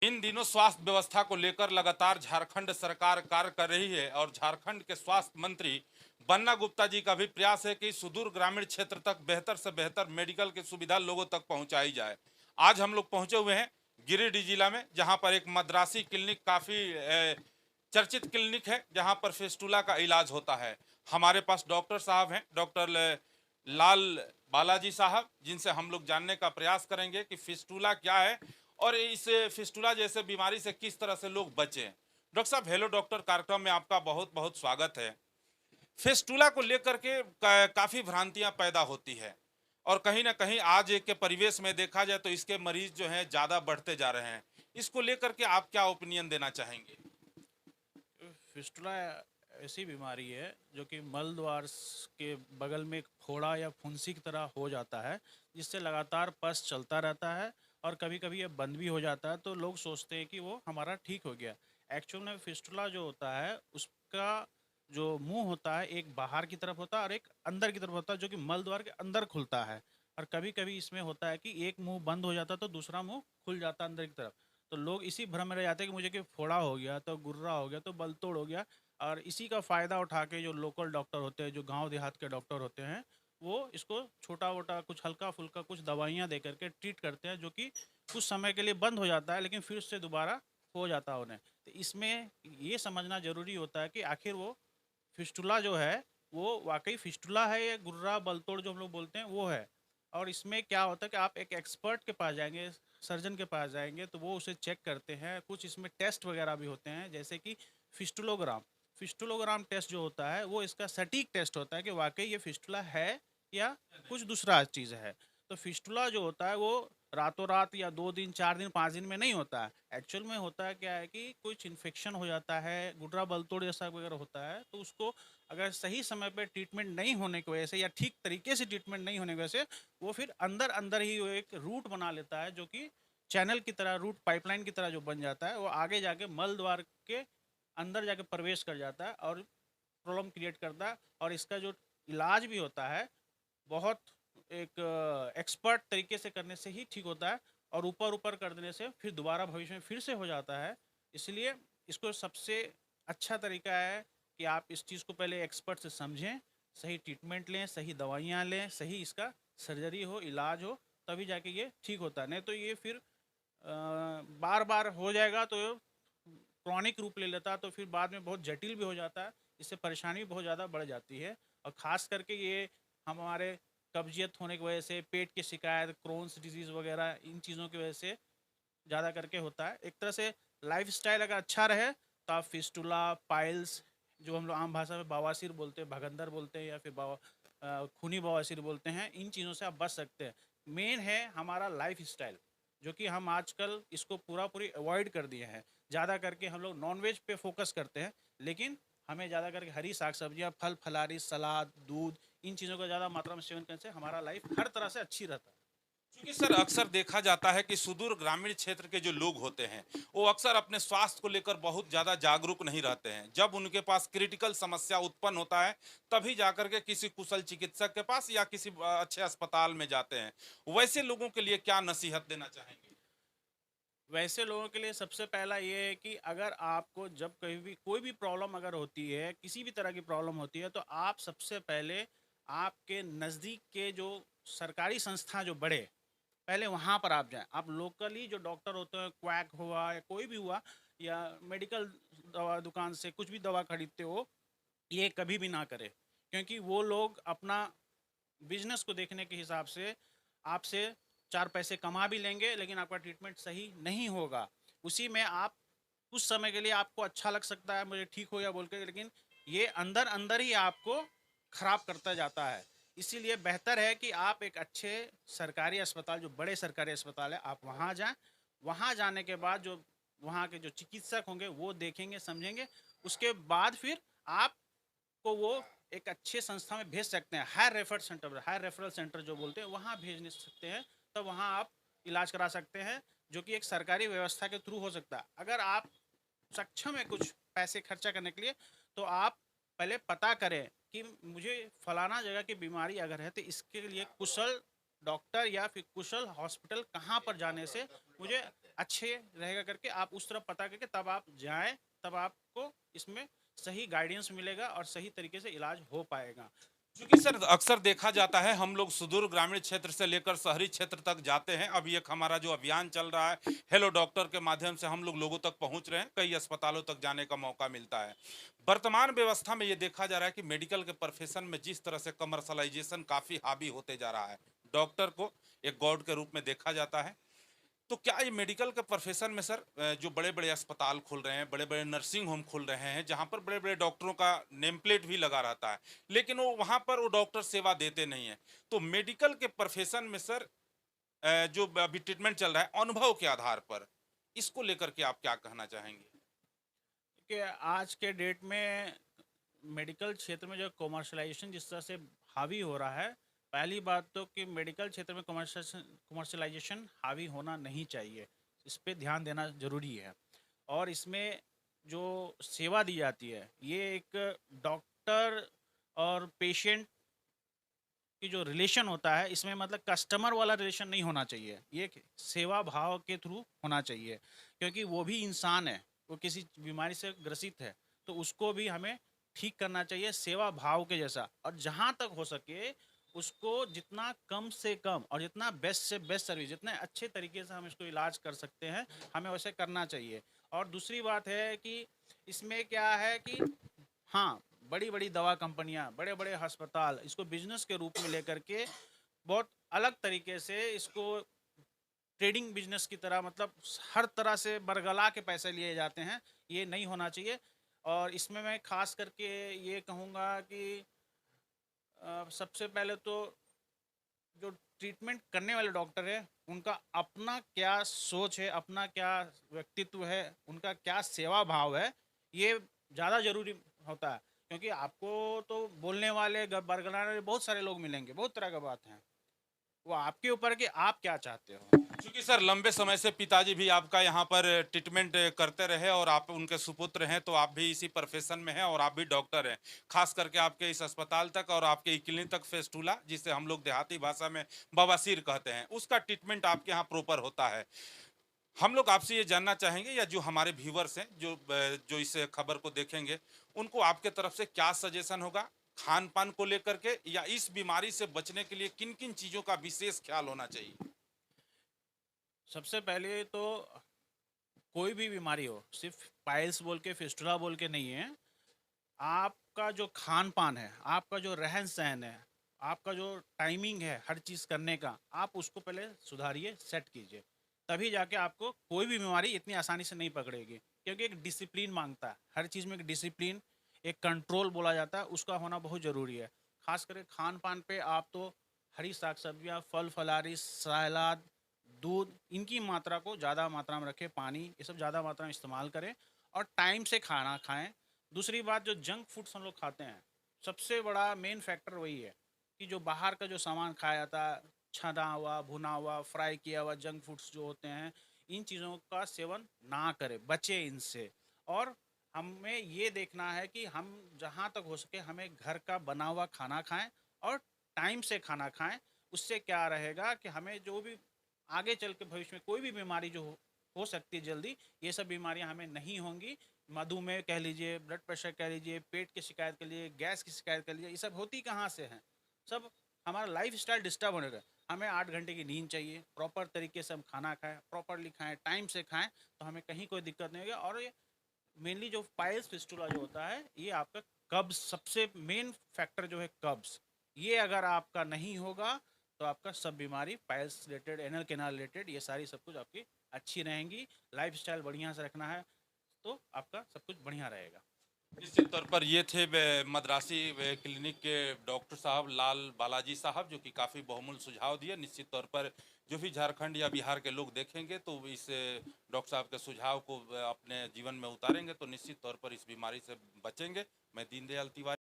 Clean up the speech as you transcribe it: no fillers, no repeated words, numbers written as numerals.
इन दिनों स्वास्थ्य व्यवस्था को लेकर लगातार झारखंड सरकार कार्य कर रही है और झारखंड के स्वास्थ्य मंत्री बन्ना गुप्ता जी का भी प्रयास है कि सुदूर ग्रामीण क्षेत्र तक बेहतर से बेहतर मेडिकल की सुविधा लोगों तक पहुंचाई जाए। आज हम लोग पहुंचे हुए हैं गिरिडीह जिला में, जहां पर एक मद्रासी क्लिनिक काफी चर्चित क्लिनिक है, जहां पर फिस्टुला का इलाज होता है। हमारे पास डॉक्टर साहब हैं, डॉक्टर लाल बालाजी साहब, जिनसे हम लोग जानने का प्रयास करेंगे कि फिस्टुला क्या है और इस फिस्टुला जैसे बीमारी से किस तरह से लोग बचें। डॉक्टर साहब, हेलो डॉक्टर कार्यक्रम में आपका बहुत बहुत स्वागत है। फिस्टुला को लेकर के काफी भ्रांतियां पैदा होती है और कहीं ना कहीं आज के परिवेश में देखा जाए तो इसके मरीज जो हैं ज्यादा बढ़ते जा रहे हैं। इसको लेकर के आप क्या ओपिनियन देना चाहेंगे? फिस्टुला ऐसी बीमारी है जो कि मल द्वार के बगल में एक फोड़ा या फुंसी की तरह हो जाता है, जिससे लगातार पस चलता रहता है और कभी कभी ये बंद भी हो जाता है। तो लोग सोचते हैं कि वो हमारा ठीक हो गया। एक्चुअल में फिस्टुला जो होता है उसका जो मुंह होता है एक बाहर की तरफ होता है और एक अंदर की तरफ होता है, जो कि मल द्वार के अंदर खुलता है। और कभी कभी इसमें होता है कि एक मुंह बंद हो जाता है तो दूसरा मुंह खुल जाता है अंदर की तरफ। तो लोग इसी भ्रम में रह जाते हैं कि मुझे कि फोड़ा हो गया तो गुर्रा हो गया तो बलतोड़ हो गया। और इसी का फ़ायदा उठा के जो लोकल डॉक्टर होते हैं, जो गांव देहात के डॉक्टर होते हैं, वो इसको छोटा मोटा कुछ हल्का फुल्का कुछ दवाइयाँ दे करके ट्रीट करते हैं, जो कि कुछ समय के लिए बंद हो जाता है लेकिन फिर उससे दोबारा हो जाता है उन्हें। तो इसमें ये समझना ज़रूरी होता है कि आखिर वो फिस्टुला जो है वो वाकई फिस्टुला है या गुर्रा बलतोड़ जो हम लोग बोलते हैं वो है। और इसमें क्या होता है कि आप एक एक्सपर्ट के पास जाएंगे, सर्जन के पास जाएंगे, तो वो उसे चेक करते हैं। कुछ इसमें टेस्ट वगैरह भी होते हैं, जैसे कि फिस्टुलोग्राम। फिस्टुलोग्राम टेस्ट जो होता है वो इसका सटीक टेस्ट होता है कि वाकई ये फिस्टुला है या कुछ दूसरा चीज़ है। तो फिस्टुला जो होता है वो रातों रात या 2 दिन 4 दिन 5 दिन में नहीं होता है। एक्चुअल में होता है क्या है कि कुछ इन्फेक्शन हो जाता है, गुर्रा बलतोड़ जैसा वगैरह होता है, तो उसको अगर सही समय पे ट्रीटमेंट नहीं होने की वजह से या ठीक तरीके से ट्रीटमेंट नहीं होने की वजह से वो फिर अंदर अंदर ही वो एक रूट बना लेता है, जो कि चैनल की तरह, रूट पाइपलाइन की तरह जो बन जाता है, वो आगे जाके मल द्वार के अंदर जाके प्रवेश कर जाता है और प्रॉब्लम क्रिएट करता है। और इसका जो इलाज भी होता है बहुत एक एक्सपर्ट तरीके से करने से ही ठीक होता है, और ऊपर ऊपर कर देने से फिर दोबारा भविष्य में फिर से हो जाता है। इसलिए इसको सबसे अच्छा तरीका है कि आप इस चीज़ को पहले एक्सपर्ट से समझें, सही ट्रीटमेंट लें, सही दवाइयाँ लें, सही इसका सर्जरी हो, इलाज हो, तभी जाके ये ठीक होता है। नहीं तो ये फिर बार बार हो जाएगा तो क्रॉनिक रूप ले लेता है, तो फिर बाद में बहुत जटिल भी हो जाता है। इससे परेशानी भी बहुत ज़्यादा बढ़ जाती है। और ख़ास करके ये हमारे कब्जियत होने की वजह से, पेट की शिकायत, क्रोन्स डिजीज़ वगैरह, इन चीज़ों की वजह से ज़्यादा करके होता है। एक तरह से लाइफस्टाइल अगर अच्छा रहे तो आप फिस्टुला, पाइल्स, जो हम लोग आम भाषा में बवासीर बोलते हैं, भगंदर बोलते हैं, या फिर खूनी बवासीर बोलते हैं, इन चीज़ों से आप बच सकते हैं। मेन है हमारा लाइफस्टाइल, जो कि हम आजकल इसको पूरा पूरी अवॉइड कर दिए हैं। ज़्यादा करके हम लोग नॉनवेज पे फोकस करते हैं, लेकिन हमें ज़्यादा करके हरी साग सब्जियाँ, फल फलारी, सलाद, दूध, इन चीज़ों का ज़्यादा मात्रा में सेवन करने से हमारा लाइफ हर तरह से अच्छी रहता है। क्योंकि सर अक्सर देखा जाता है कि सुदूर ग्रामीण क्षेत्र के जो लोग होते हैं वो अक्सर अपने स्वास्थ्य को लेकर बहुत ज्यादा जागरूक नहीं रहते हैं। जब उनके पास क्रिटिकल समस्या उत्पन्न होता है तभी जाकर के किसी कुशल चिकित्सक के पास या किसी अच्छे अस्पताल में जाते हैं। वैसे लोगों के लिए क्या नसीहत देना चाहेंगे? वैसे लोगों के लिए सबसे पहला ये है कि अगर आपको जब कहीं भी कोई भी प्रॉब्लम अगर होती है, किसी भी तरह की प्रॉब्लम होती है, तो आप सबसे पहले आपके नज़दीक के जो सरकारी संस्था जो बड़े, पहले वहाँ पर आप जाएं। आप लोकली जो डॉक्टर होते हैं, क्वैक हुआ या कोई भी हुआ, या मेडिकल दवा दुकान से कुछ भी दवा खरीदते हो, ये कभी भी ना करें। क्योंकि वो लोग अपना बिजनेस को देखने के हिसाब से आपसे 4 पैसे कमा भी लेंगे, लेकिन आपका ट्रीटमेंट सही नहीं होगा। उसी में आप कुछ समय के लिए आपको अच्छा लग सकता है मुझे ठीक हो गया बोल के, लेकिन ये अंदर अंदर ही आपको खराब करता जाता है। इसीलिए बेहतर है कि आप एक अच्छे सरकारी अस्पताल, जो बड़े सरकारी अस्पताल है, आप वहाँ जाएं। वहाँ जाने के बाद जो वहाँ के जो चिकित्सक होंगे वो देखेंगे, समझेंगे। उसके बाद फिर आपको वो एक अच्छे संस्था में भेज सकते हैं। हायर रेफरल सेंटर जो बोलते हैं, वहाँ भेज सकते हैं। तब वहाँ आप इलाज करा सकते हैं, जो कि एक सरकारी व्यवस्था के थ्रू हो सकता है। अगर आप सक्षम है कुछ पैसे खर्चा करने के लिए, तो आप पहले पता करें कि मुझे फलाना जगह की बीमारी अगर है तो इसके लिए कुशल डॉक्टर या फिर कुशल हॉस्पिटल कहाँ पर जाने से मुझे अच्छे रहेगा करके आप उस तरफ पता करके तब आप जाएं, तब आपको इसमें सही गाइडेंस मिलेगा और सही तरीके से इलाज हो पाएगा। क्योंकि सर अक्सर देखा जाता है हम लोग सुदूर ग्रामीण क्षेत्र से लेकर शहरी क्षेत्र तक जाते हैं। अभी एक हमारा जो अभियान चल रहा है हेलो डॉक्टर के माध्यम से हम लोग लोगों तक पहुंच रहे हैं, कई अस्पतालों तक जाने का मौका मिलता है। वर्तमान व्यवस्था में ये देखा जा रहा है कि मेडिकल के प्रोफेशन में जिस तरह से कमर्शलाइजेशन काफी हावी होते जा रहा है, डॉक्टर को एक गॉड के रूप में देखा जाता है। तो क्या ये मेडिकल के प्रोफेशन में सर जो बड़े-बड़े अस्पताल खुल रहे हैं, बड़े-बड़े नर्सिंग होम खुल रहे हैं, जहाँ पर बड़े-बड़े डॉक्टरों का नेम प्लेट भी लगा रहता है, लेकिन वो वहाँ पर वो डॉक्टर सेवा देते नहीं हैं। तो मेडिकल के प्रोफेशन में सर जो अभी ट्रीटमेंट चल रहा है, अनुभव के आधार पर, इसको लेकर के आप क्या कहना चाहेंगे? कि आज के डेट में मेडिकल क्षेत्र में जो कॉमर्शलाइजेशन जिस तरह से हावी हो रहा है, पहली बात तो कि मेडिकल क्षेत्र में कॉमर्शलाइजेशन हावी होना नहीं चाहिए। इस पे ध्यान देना ज़रूरी है। और इसमें जो सेवा दी जाती है, ये एक डॉक्टर और पेशेंट की जो रिलेशन होता है, इसमें मतलब कस्टमर वाला रिलेशन नहीं होना चाहिए। ये एक सेवा भाव के थ्रू होना चाहिए, क्योंकि वो भी इंसान है, वो किसी बीमारी से ग्रसित है, तो उसको भी हमें ठीक करना चाहिए सेवा भाव के जैसा। और जहाँ तक हो सके उसको जितना कम से कम और जितना बेस्ट से बेस्ट सर्विस, जितने अच्छे तरीके से हम इसको इलाज कर सकते हैं, हमें वैसे करना चाहिए। और दूसरी बात है कि इसमें क्या है कि हाँ, बड़ी-बड़ी दवा कंपनियाँ, बड़े-बड़े अस्पताल इसको बिज़नेस के रूप में लेकर के बहुत अलग तरीके से इसको ट्रेडिंग बिज़नेस की तरह, मतलब हर तरह से बरगला के पैसे लिए जाते हैं। ये नहीं होना चाहिए। और इसमें मैं ख़ास करके ये कहूँगा कि सबसे पहले तो जो ट्रीटमेंट करने वाले डॉक्टर है, उनका अपना क्या सोच है, अपना क्या व्यक्तित्व है, उनका क्या सेवा भाव है, ये ज़्यादा ज़रूरी होता है। क्योंकि आपको तो बोलने वाले, बरगलाने वाले बहुत सारे लोग मिलेंगे, बहुत तरह की बात है। वो आपके ऊपर है कि आप क्या चाहते हो। क्योंकि सर लंबे समय से पिताजी भी आपका यहाँ पर ट्रीटमेंट करते रहे और आप उनके सुपुत्र हैं, तो आप भी इसी प्रोफेशन में हैं और आप भी डॉक्टर हैं। खास करके आपके इस अस्पताल तक और आपके क्लिनिक तक फेस्टुला, जिसे हम लोग देहाती भाषा में बवासीर कहते हैं, उसका ट्रीटमेंट आपके यहाँ प्रॉपर होता है। हम लोग आपसे ये जानना चाहेंगे या जो हमारे व्यूवर्स हैं जो इस खबर को देखेंगे, उनको आपके तरफ से क्या सजेशन होगा खान पान को लेकर के, या इस बीमारी से बचने के लिए किन किन चीजों का विशेष ख्याल होना चाहिए? सबसे पहले तो कोई भी बीमारी हो, सिर्फ पाइल्स बोल के, फिस्टुला बोल के नहीं है। आपका जो खान-पान है, आपका जो रहन-सहन है, आपका जो टाइमिंग है हर चीज़ करने का, आप उसको पहले सुधारिए, सेट कीजिए। तभी जाके आपको कोई भी बीमारी इतनी आसानी से नहीं पकड़ेगी। क्योंकि एक डिसिप्लिन माँगता है, हर चीज़ में एक डिसिप्लिन, एक कंट्रोल बोला जाता है, उसका होना बहुत ज़रूरी है। ख़ास करके खान-पान पे आप तो हरी साग-सब्जियाँ, फल-फलारी, सलाद, दूध, इनकी मात्रा को ज़्यादा मात्रा में रखें, पानी, ये सब ज़्यादा मात्रा में इस्तेमाल करें और टाइम से खाना खाएँ। दूसरी बात, जो जंक फूड्स हम लोग खाते हैं, सबसे बड़ा मेन फैक्टर वही है कि जो बाहर का जो सामान खाया जाता है, छना हुआ, भुना हुआ, फ्राई किया हुआ जंक फूड्स जो होते हैं, इन चीज़ों का सेवन ना करें, बचें इनसे। और हमें ये देखना है कि हम जहाँ तक हो सके हमें घर का बना हुआ खाना खाएं और टाइम से खाना खाएं। उससे क्या रहेगा कि हमें जो भी आगे चल के भविष्य में कोई भी बीमारी जो हो सकती है जल्दी, ये सब बीमारियां हमें नहीं होंगी। मधुमेह कह लीजिए, ब्लड प्रेशर कह लीजिए, पेट की शिकायत कर लीजिए, गैस की शिकायत कर लीजिए, ये सब होती कहाँ से हैं? सब हमारा लाइफ स्टाइल डिस्टर्ब होने का। हमें 8 घंटे की नींद चाहिए, प्रॉपर तरीके से हम खाना खाएँ, प्रॉपरली खाएँ, टाइम से खाएँ, तो हमें कहीं कोई दिक्कत नहीं होगी। और ये मेनली जो पाइल्स फिस्टुला जो होता है, ये आपका कब्ज़, सबसे मेन फैक्टर जो है कब्ज़, ये अगर आपका नहीं होगा, तो आपका सब बीमारी piles related, anal canal related, ये सारी सब कुछ आपकी अच्छी रहेंगी। लाइफ़स्टाइल बढ़िया से रखना है, तो आपका सब कुछ बढ़िया रहेगा। निश्चित तौर पर ये थे मद्रासी क्लिनिक के डॉक्टर साहब लाल बालाजी साहब, जो कि काफ़ी बहुमूल्य सुझाव दिए। निश्चित तौर पर जो भी झारखंड या बिहार के लोग देखेंगे तो इस डॉक्टर साहब के सुझाव को अपने जीवन में उतारेंगे तो निश्चित तौर पर इस बीमारी से बचेंगे। मैं दीनदयाल तिवारी